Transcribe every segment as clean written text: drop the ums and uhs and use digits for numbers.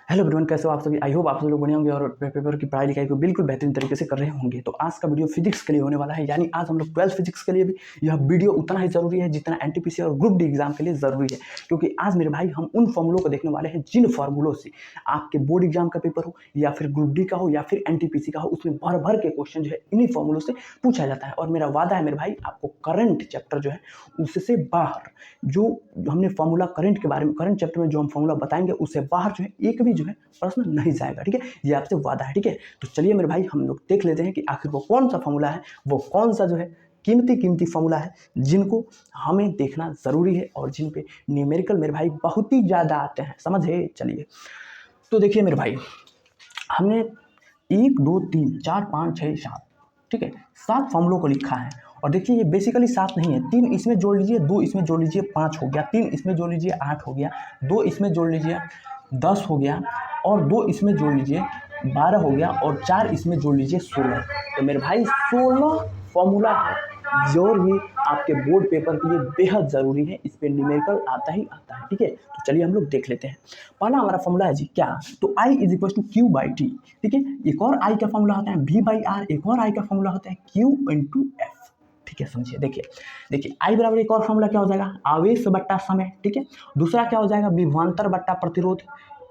Hello everyone, कैसे हो आप सभी। आई होप आप सब लोग बढ़िया होंगे और पेपर की पढ़ाई लिखाई को बिल्कुल बेहतरीन तरीके से कर रहे होंगे। तो आज का वीडियो फिजिक्स के लिए होने वाला है, यानी आज हम लोग 12th फिजिक्स के लिए भी यह वीडियो उतना ही जरूरी है जितना एनटीपीसी और ग्रुप डी एग्जाम के लिए जरूरी है। क्योंकि आज मेरे भाई हम उन फॉर्मूलों को देखने वाले हैं जिन फॉर्मूलों से आपके बोर्ड एग्जाम का पेपर हो या फिर ग्रुप डी का हो या फिर एनटीपीसी का हो, उसमें भर भर के क्वेश्चन जो है इन्हीं फॉर्मूलों से पूछा जाता है। और मेरा वादा है मेरे भाई, आपको करंट चैप्टर जो है उससे बाहर जो हमने फॉर्मूला करंट के बारे में करंट चैप्टर में जो हम फॉर्मूला बताएंगे उससे बाहर जो है एक भी जो है प्रश्न नहीं जाएगा। ठीक है, ये आपसे वादा है। ठीक है, तो चलिए मेरे भाई हम लोग देख लेते हैं कि आखिर वो कौन सा फॉर्मूला है, वो कौन सा जो है कीमती फॉर्मूला है जिनको हमें देखना जरूरी है और जिन पे न्यूमेरिकल मेरे भाई बहुत ही ज़्यादा आते हैं। समझे? चलिए तो देखिए मेरे भाई, हमने 1 2 3 4 5 6 7, ठीक है, 7 फॉर्मूलों को लिखा है। और देखिए ये बेसिकली 7 नहीं है, 3 इसमें जोड़ लीजिए, 2 इसमें जोड़ लीजिए, 5 हो गया, 3 इसमें जोड़ लीजिए, 8 हो गया, 2 इसमें जोड़ लीजिए, 10 हो गया, और 2 इसमें जोड़ लीजिए, 12 हो गया, और 4 इसमें जोड़ लीजिए, 16। तो मेरे भाई 16 फॉर्मूला है जो भी आपके बोर्ड पेपर के लिए बेहद ज़रूरी है। इस पर न्यूमेरिकल आता ही आता है। ठीक है, तो चलिए हम लोग देख लेते हैं। पहला हमारा फॉर्मूला है जी क्या, तो I is equal to Q by T. ठीक है, एक और I का फॉर्मूला होता है V बाई आर, एक और I का फॉर्मूला होता है Q इंटू एफ। ठीक है, समझिए। देखिए I बराबर एक और फॉर्मूला क्या हो जाएगा, आवेश बट्टा समय। ठीक है, दूसरा क्या हो जाएगा, विभवांतर बट्टा प्रतिरोध,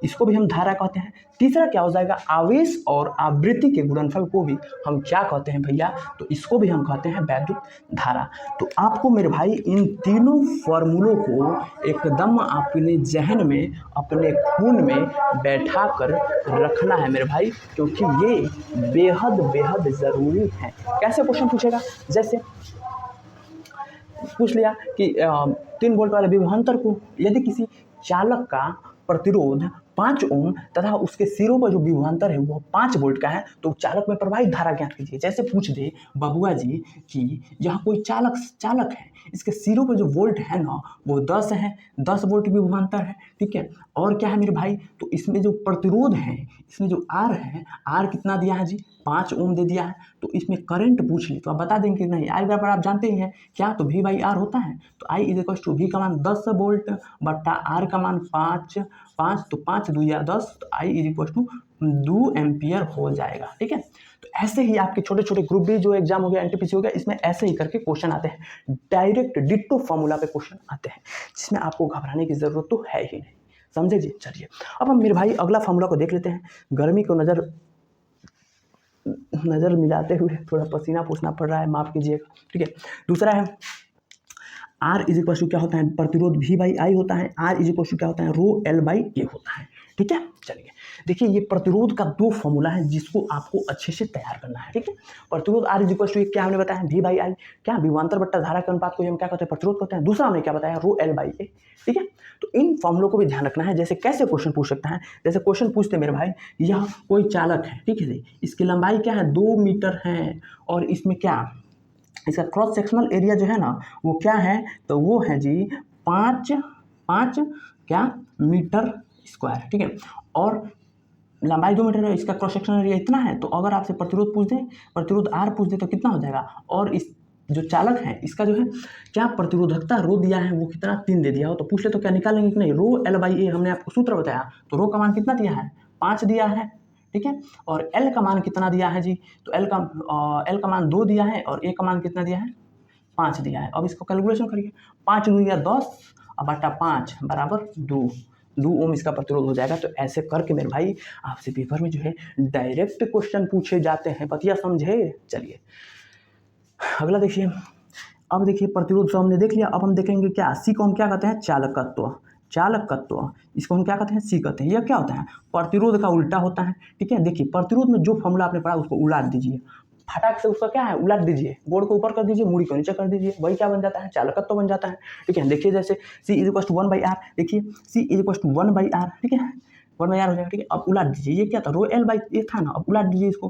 इसको भी हम धारा कहते हैं। तीसरा क्या हो जाएगा, आवेश और आवृत्ति के गुणनफल को भी हम क्या कहते हैं भैया, तो इसको भी हम कहते हैं वैद्युत धारा। तो आपको मेरे भाई इन तीनों फॉर्मूलों को एकदम अपने जहन में, अपने खून में बैठा कर रखना है मेरे भाई, क्योंकि ये बेहद बेहद ज़रूरी है। कैसे क्वेश्चन पूछेगा, जैसे पूछ लिया कि 3 वोल्ट वाले विभवांतर को यदि किसी चालक का प्रतिरोध 5 ओम तथा उसके सिरों पर जो विभवांतर है वो 5 वोल्ट का है, तो चालक में प्रवाहित धारा ज्ञात कीजिए। जैसे पूछ दे बबुआ जी कि यह कोई चालक है, इसके सिरों पर जो वोल्ट है ना वो 10 है, 10 वोल्ट विभवांतर है। ठीक है, और क्या है मेरे भाई, तो इसमें जो प्रतिरोध है, इसमें जो आर है, आर कितना दिया है जी, 5 ओम दे दिया है। तो इसमें करंट पूछ ली तो आप बता देंगे कि नहीं, आई बराबर आप जानते ही हैं क्या, तो V बाई आर होता है। तो I is equal to V का मान 10 वोल्ट बट्टा R का मान 5, तो 5 2 या 10, तो I is equal to 2 ampere हो जाएगा। ठीक है, तो ऐसे ही आपके छोटे छोटे ग्रुप बी जो एग्जाम हो गया, एनटीपीसी हो गया, इसमें ऐसे ही करके क्वेश्चन आते हैं, डायरेक्ट डिट्टो फॉर्मूला पे क्वेश्चन आते हैं, जिसमें आपको घबराने की जरूरत तो है ही नहीं। समझे जी? चलिए अब हम मेरे भाई अगला फॉर्मूला को देख लेते हैं। गर्मी को नज़र मिलाते हुए थोड़ा पसीना पूछना पड़ रहा है, माफ़ कीजिएगा। ठीक है, दूसरा है R इज इक्वल टू क्या होता है, प्रतिरोध V बाई आई होता है। R इज इक्वल टू क्या होता है, रो L बाई ए होता है। ठीक है, चलिए देखिए ये प्रतिरोध का 2 फॉर्मूला है जिसको आपको अच्छे से तैयार करना है। ठीक है, प्रतिरोध R इज इक्वल टू क्या हमने बताया, V बाई आई, क्या विभवांतर बट्टा धारा के अनुपात को हम क्या कहते हैं, प्रतिरोध कहते हैं। दूसरा हमने क्या बताया, रो L बाई ए। ठीक है, तो इन फॉर्मूलों को भी ध्यान रखना है। जैसे कैसे क्वेश्चन पूछ सकता है, जैसे क्वेश्चन पूछते मेरे भाई, यह कोई चालक है, ठीक है जी, इसकी लंबाई क्या है, 2 मीटर है, और इसमें क्या, इसका क्रॉस सेक्शनल एरिया जो है ना वो क्या है, तो वो है जी 5 क्या मीटर स्क्वायर। ठीक है, और लंबाई 2 मीटर है, इसका क्रॉस सेक्शनल एरिया इतना है। तो अगर आपसे प्रतिरोध पूछ दे, प्रतिरोध आर पूछ दे, तो कितना हो जाएगा, और इस जो चालक है इसका जो है क्या प्रतिरोधकता रो दिया है वो कितना, 3 दे दिया हो, तो पूछ ले तो क्या निकालेंगे कि नहीं, रो L बाई ए हमने आपको सूत्र बताया, तो रो का मान कितना दिया है, 5 दिया है। ठीक है, और L का मान कितना दिया है जी, तो L का मान 2 दिया है, और A का मान कितना दिया है, 5 दिया है। अब इसको कैलकुलेशन करिए, 5 2 या 10 बटा 5 बराबर 2 ओम इसका प्रतिरोध हो जाएगा। तो ऐसे करके मेरे भाई आपसे पेपर में जो है डायरेक्ट क्वेश्चन पूछे जाते हैं, बतिया समझे। चलिए अगला देखिए, अब देखिए प्रतिरोध से हमने देख लिया, अब हम देखेंगे क्या, सी को हम क्या कहते हैं, चालकत्व, इसको हम क्या कहते हैं, सी कहते हैं। यह क्या होता है, प्रतिरोध का उल्टा होता है। ठीक है, देखिए प्रतिरोध में जो फॉर्मूला आपने पढ़ा उसको उलट दीजिए, फटाक से उसका क्या है, उलट दीजिए, बोर्ड को ऊपर कर दीजिए, मूड़ी को नीचे कर दीजिए, वही क्या बन जाता है, चालकत्व बन जाता है। ठीक है, देखिए जैसे C is equal to 1 by R, देखिए C is equal to 1 by R. ठीक है, 1 बाई आर हो जाएगा। ठीक है, अब उलट दीजिए, ये क्या था, रो L बाई ए था ना, अब उलट दीजिए इसको,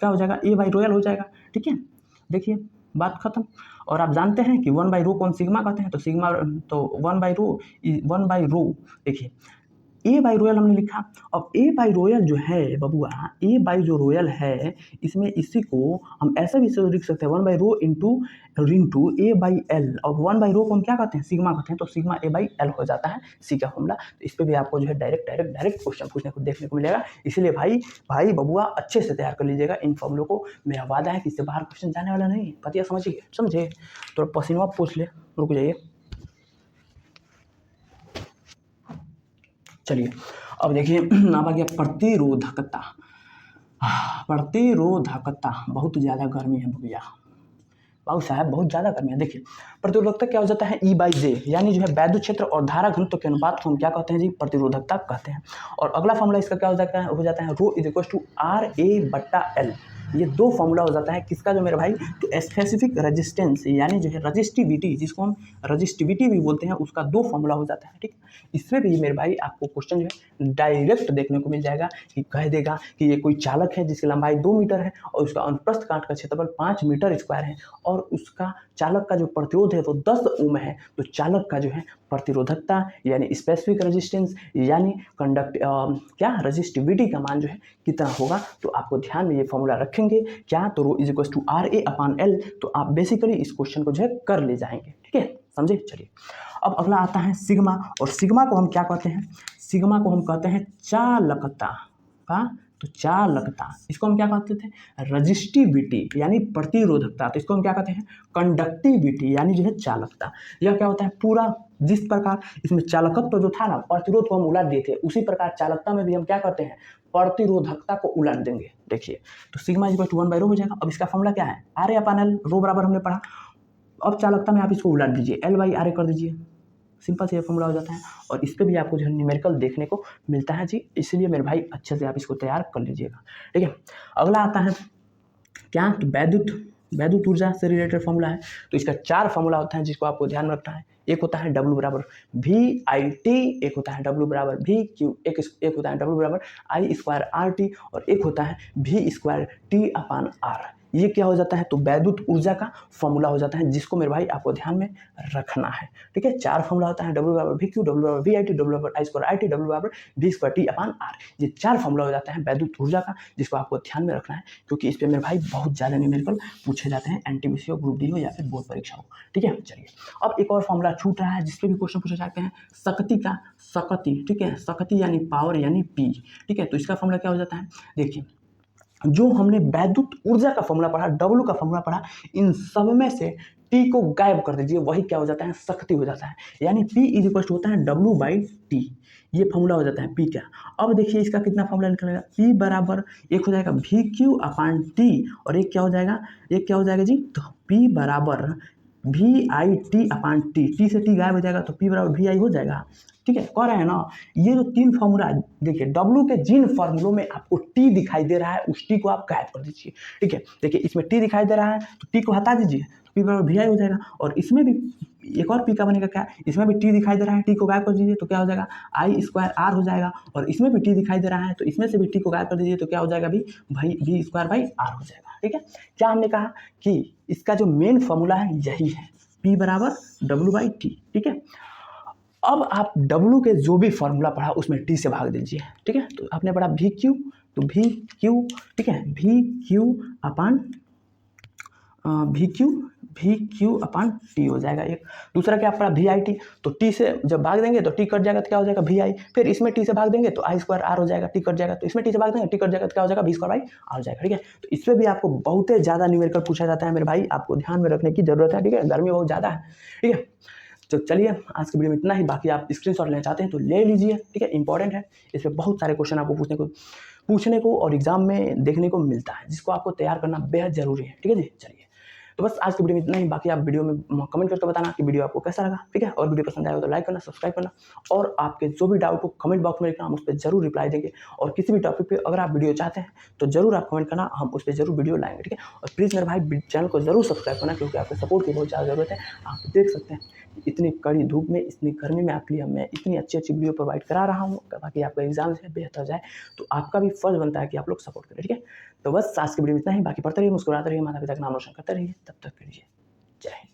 क्या हो जाएगा, ए बाई रो L हो जाएगा। ठीक है, देखिए बात खत्म। और आप जानते हैं कि 1 बाई रो कौन, सिग्मा कहते हैं, तो सिग्मा, तो 1 बाई रो, देखिए ए बाई रोयल हमने लिखा। अब ए बाई रोयल जो है बबुआ, ए बाई जो रोयल है इसमें इसी को हम ऐसा भी लिख सकते हैं 1 by rho into A by L. और 1 बाई रो को हम क्या कहते हैं, सिग्मा कहते हैं, तो सिग्मा ए बाई एल हो जाता है सी का फॉर्मूला। तो इस पर भी आपको जो है डायरेक्ट क्वेश्चन पूछने को देखने को मिलेगा। इसीलिए भाई बबुआ अच्छे से तैयार कर लीजिएगा इन फॉर्मूलों को। मेरा वादा है कि इससे बाहर क्वेश्चन जाने वाला नहीं। पतिया समझे। तो पसीना पूछ ले, रुक जाइए। चलिए अब देखिए, अब आ गया प्रतिरोधकता। बहुत ज़्यादा गर्मी है भैया, बाबू साहब बहुत ज़्यादा गर्मी है। देखिए प्रतिरोधकता क्या हो जाता है, ई बाई जे, यानी जो है वैद्युत क्षेत्र और धारा घनत्व के अनुपात को हम क्या कहते हैं जी, प्रतिरोधकता कहते हैं। और अगला फॉर्मूला इसका क्या हो जाता है रो इज इक्वल टू आर ए बट्टा एल। ये दो फॉर्मूला हो जाता है किसका जो मेरे भाई, तो स्पेसिफिक रेजिस्टेंस यानी जो है रजिस्टिविटी, जिसको हम रजिस्टिविटी भी बोलते हैं, उसका दो फॉर्मूला हो जाता है। ठीक, इसमें भी मेरे भाई आपको क्वेश्चन जो है डायरेक्ट देखने को मिल जाएगा कि कह देगा कि ये कोई चालक है जिसकी लंबाई 2 मीटर है और उसका अनुप्रस्थ काट का क्षेत्रफल 5 मीटर स्क्वायर है और उसका चालक का जो प्रतिरोध है वो 10 ओम है। तो चालक का जो है प्रतिरोधकता यानी स्पेसिफिक रेजिस्टेंस यानी रजिस्टिविटी का मान जो है कितना होगा। तो आपको ध्यान में ये फॉर्मूला रखेंगे क्या, तो rho is equal to R A upon L. तो आप बेसिकली इस क्वेश्चन को जो है कर ले जाएंगे। ठीक है, समझे। चलिए अब अगला आता है सिग्मा। और सिग्मा को हम क्या कहते हैं, सिग्मा को हम कहते हैं चालकता का। तो चालकता इसको हम क्या कहते थे, रजिस्टिविटी यानी प्रतिरोधकता। तो इसको हम क्या कहते हैं, कंडक्टिविटी यानी जो है चालकता। यह क्या होता है, पूरा जिस प्रकार इसमें चालकत्व जो था ना, प्रतिरोध को हम उलट दिए थे, उसी प्रकार चालकता में भी हम क्या करते हैं, प्रतिरोधकता को उलट देंगे। देखिए तो sigma equal to 1 by rho हो जाएगा। अब इसका फॉर्मूला क्या है, R A upon L, rho बराबर हमने पढ़ा। अब चालकता में आप इसको उलट दीजिए, एल बाई आर ए कर दीजिए, सिंपल से ये फॉर्मूला हो जाता है। और इस पर भी आपको जो है न्यूमेरिकल देखने को मिलता है जी, इसलिए मेरे भाई अच्छे से आप इसको तैयार कर लीजिएगा। ठीक है, अगला आता है क्या, तो वैद्युत ऊर्जा से रिलेटेड फॉर्मूला है। तो इसका 4 फॉर्मूला होता है जिसको आपको ध्यान में रखना है। एक होता है W बराबर वी आई टी, एक होता है W बराबर वी क्यू, एक होता है W बराबर आई स्क्वायर आर टी, और एक होता है V square T upon R. ये क्या हो जाता है, तो वैद्युत ऊर्जा का फॉर्मूला हो जाता है, जिसको मेरे भाई आपको ध्यान में रखना है। ठीक है, 4 फॉर्मूला होता है, W बराबर वी क्यू, W बराबर वी आई टी, W बराबर I square I T, W बराबर V square T upon R. ये 4 फॉर्मूला हो जाता है वैद्युत ऊर्जा का, जिसको आपको ध्यान में रखना है, क्योंकि इस पर मेरे भाई बहुत ज़्यादा न्यूमेरिकल पूछे जाते हैं, एनटीपीसी हो, ग्रुप डी हो या फिर बोर्ड परीक्षा हो। ठीक है, चलिए अब एक और फॉर्मूला छूट रहा है जिसपे भी क्वेश्चन पूछे जाते हैं, शक्ति का, शक्ति। ठीक है, शक्ति यानी पावर यानी पी। ठीक है, तो इसका फॉर्मूला क्या हो जाता है, देखिए जो हमने वैद्युत ऊर्जा का फॉर्मूला पढ़ा, W का फॉर्मूला पढ़ा, इन सब में से T को गायब कर दीजिए, वही क्या हो जाता है, शक्ति हो जाता है। यानी P इज इक्वल टू होता है W बाई टी, ये फॉर्मूला हो जाता है P क्या। अब देखिए इसका कितना फॉर्मूला निकलेगा, P बराबर एक हो जाएगा वी क्यू अपान टी, और एक क्या हो जाएगा जी, तो P बराबर V I T upon T, T से टी गायब हो जाएगा तो P बराबर वी आई हो जाएगा। ठीक है, कह रहे हैं ना, ये जो 3 फॉर्मूला देखिए, W के जिन फॉर्मूलों में आपको T दिखाई दे रहा है उस T को आप गायब कर दीजिए। ठीक है, देखिए इसमें T दिखाई दे रहा है तो T को हटा दीजिए, तो P बराबर वी आई हो जाएगा। और इसमें भी एक और P का बनेगा क्या, इसमें भी T दिखाई दे रहा है, T को गायब कर दीजिए तो क्या हो जाएगा, आई स्क्वायर आर हो जाएगा। और इसमें भी T दिखाई दे रहा है तो इसमें से भी T को गायब कर दीजिए तो क्या हो जाएगा, भाई वी स्क्वायर बाई आर हो जाएगा। ठीक है, क्या हमने कहा कि इसका जो मेन फॉर्मूला है यही है, P बराबर W बाई टी। ठीक है, अब आप W के जो भी फॉर्मूला पढ़ा उसमें T से भाग दीजिए। ठीक है, तो आपने पढ़ा वी क्यू, तो वी क्यू, ठीक है, वी क्यू अपान टी हो जाएगा एक। दूसरा क्या पढ़ा, वी आई टी, तो T से जब भाग देंगे तो T कट जाएगा तो क्या हो जाएगा, वी आई। फिर इसमें T से भाग देंगे तो आई स्क्वायर आर हो जाएगा, T कट जाएगा तो इसमें T से भाग देंगे, T कट जाएगा तो क्या हो जाएगा, वी स्क्वायर बाई आर हो जाएगा। ठीक है, तो इसमें भी आपको बहुत ज़्यादा न्यूमेरिकल पूछा जाता है मेरे भाई, आपको ध्यान में रखने की जरूरत है। ठीक है, गर्मी बहुत ज़्यादा है। ठीक है, तो चलिए आज की वीडियो में इतना ही, बाकी आप स्क्रीनशॉट लेना चाहते हैं तो ले लीजिए। ठीक है, इंपॉर्टेंट है, इसमें बहुत सारे क्वेश्चन आपको पूछने को और एग्जाम में देखने को मिलता है, जिसको आपको तैयार करना बेहद जरूरी है। ठीक है जी, चलिए तो बस आज की वीडियो में इतना ही, बाकी आप वीडियो में कमेंट करके बताना कि वीडियो आपको कैसा लगा। ठीक है, और वीडियो पसंद आया हो तो लाइक करना, सब्सक्राइब करना, और आपके जो भी डाउट हो कमेंट बॉक्स में लिखना, हम उस पर जरूर रिप्लाई देंगे। और किसी भी टॉपिक पे अगर आप वीडियो चाहते हैं तो जरूर आप कमेंट करना, हम उस पर जरूर वीडियो लाएंगे। ठीक है, और प्लीज़ मेरे भाई चैनल को जरूर सब्सक्राइब करना, क्योंकि आपके सपोर्ट की बहुत ज़्यादा ज़रूरत है। आप देख सकते हैं इतनी कड़ी धूप में, इतनी गर्मी में आपके लिए मैं इतनी अच्छी वीडियो प्रोवाइड करा रहा हूँ ताकि आपका एग्जाम से बेहतर जाए। तो आपका भी फर्ज बनता है कि आप लोग सपोर्ट करें। ठीक है, तो बस आज की वीडियो में इतना ही, बाकी पढ़ते रहिए, मुस्कुराते रहिए, माता पिता का नाम रोशन करते रहिए। तब तक के लिए जय हिंद।